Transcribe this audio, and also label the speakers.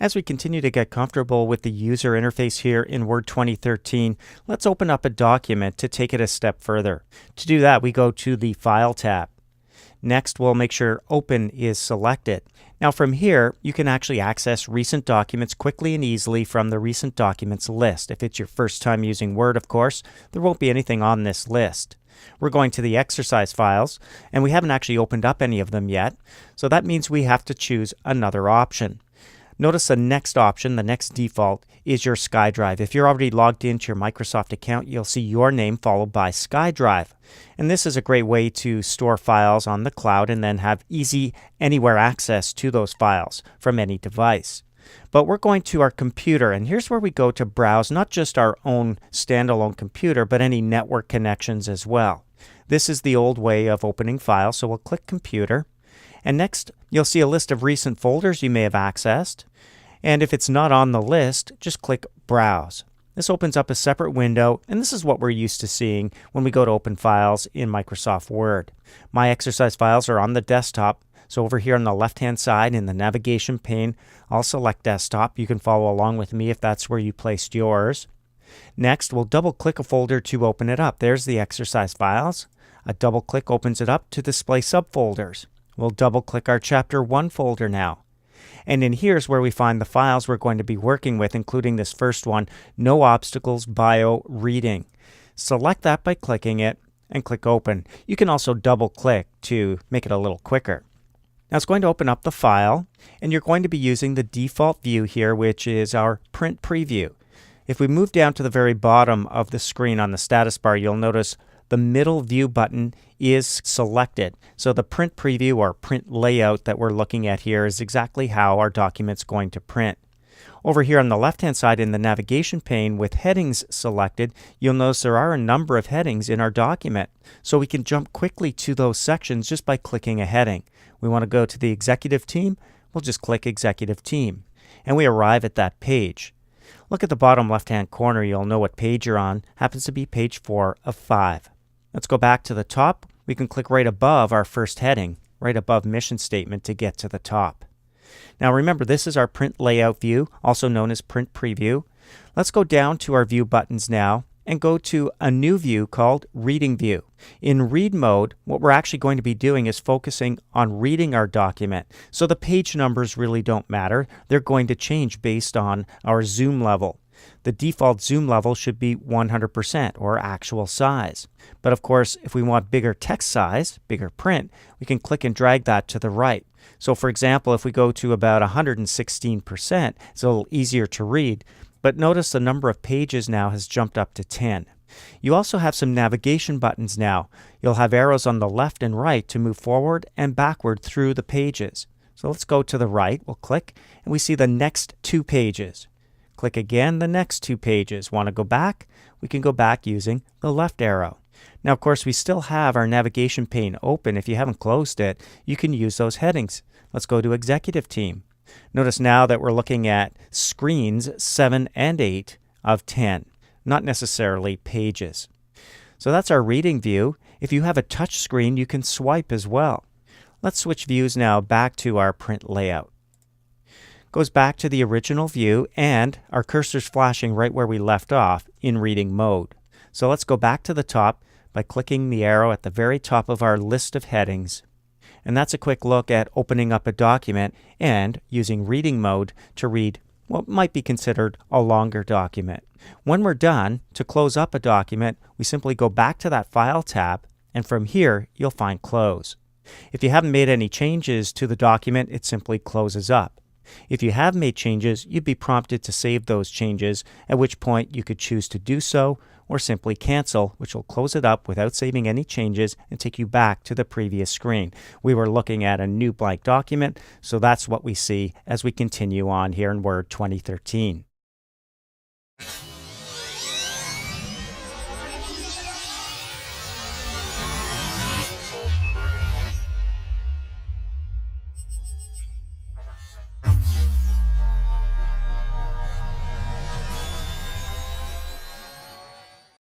Speaker 1: As we continue to get comfortable with the user interface here in Word 2013, let's open up a document to take it a step further. To do that, we go to the File tab. Next, we'll make sure Open is selected. Now from here, you can actually access recent documents quickly and easily from the Recent Documents list. If it's your first time using Word, of course, there won't be anything on this list. We're going to the exercise files, and we haven't actually opened up any of them yet, so that means we have to choose another option. Notice the next option, the next default, is your SkyDrive. If you're already logged into your Microsoft account, you'll see your name followed by SkyDrive. And this is a great way to store files on the cloud and then have easy anywhere access to those files from any device. But we're going to our computer, and here's where we go to browse not just our own standalone computer, but any network connections as well. This is the old way of opening files, so we'll click Computer. And next, you'll see a list of recent folders you may have accessed. And if it's not on the list, just click Browse. This opens up a separate window, and this is what we're used to seeing when we go to open files in Microsoft Word. My exercise files are on the desktop, so over here on the left-hand side in the navigation pane, I'll select Desktop. You can follow along with me if that's where you placed yours. Next, we'll double-click a folder to open it up. There's the exercise files. A double-click opens it up to display subfolders. We'll double-click our Chapter 1 folder now. And in here's where we find the files we're going to be working with, including this first one, No Obstacles Bio Reading. Select that by clicking it and click Open. You can also double-click to make it a little quicker. Now it's going to open up the file, and you're going to be using the default view here, which is our Print Preview. If we move down to the very bottom of the screen on the status bar, you'll notice the middle view button is selected. So the print preview or print layout that we're looking at here is exactly how our document's going to print. Over here on the left-hand side in the navigation pane with headings selected, you'll notice there are a number of headings in our document. So we can jump quickly to those sections just by clicking a heading. We want to go to the Executive Team, we'll just click Executive Team. And we arrive at that page. Look at the bottom left-hand corner, you'll know what page you're on. Happens to be page 4 of 5. Let's go back to the top. We can click right above our first heading, right above Mission Statement to get to the top. Now remember, this is our print layout view, also known as Print Preview. Let's go down to our view buttons now and go to a new view called Reading View. In read mode, what we're actually going to be doing is focusing on reading our document. So the page numbers really don't matter. They're going to change based on our zoom level. The default zoom level should be 100% or actual size. But of course, if we want bigger text size, bigger print, we can click and drag that to the right. So for example, if we go to about 116%, it's a little easier to read. But notice the number of pages now has jumped up to 10. You also have some navigation buttons now. You'll have arrows on the left and right to move forward and backward through the pages. So let's go to the right. We'll click, and we see the next 2 pages. Click again, the next 2 pages. Want to go back? We can go back using the left arrow. Now, of course, we still have our navigation pane open. If you haven't closed it, you can use those headings. Let's go to Executive Team. Notice now that we're looking at screens 7 and 8 of 10, not necessarily pages. So that's our reading view. If you have a touch screen, you can swipe as well. Let's switch views now back to our print layout. Goes back to the original view, and our cursor's flashing right where we left off in reading mode. So let's go back to the top by clicking the arrow at the very top of our list of headings. And that's a quick look at opening up a document and using reading mode to read what might be considered a longer document. When we're done, to close up a document, we simply go back to that File tab, and from here you'll find Close. If you haven't made any changes to the document, it simply closes up. If you have made changes, you'd be prompted to save those changes, at which point you could choose to do so or simply cancel, which will close it up without saving any changes and take you back to the previous screen. We were looking at a new blank document, so that's what we see as we continue on here in Word 2013.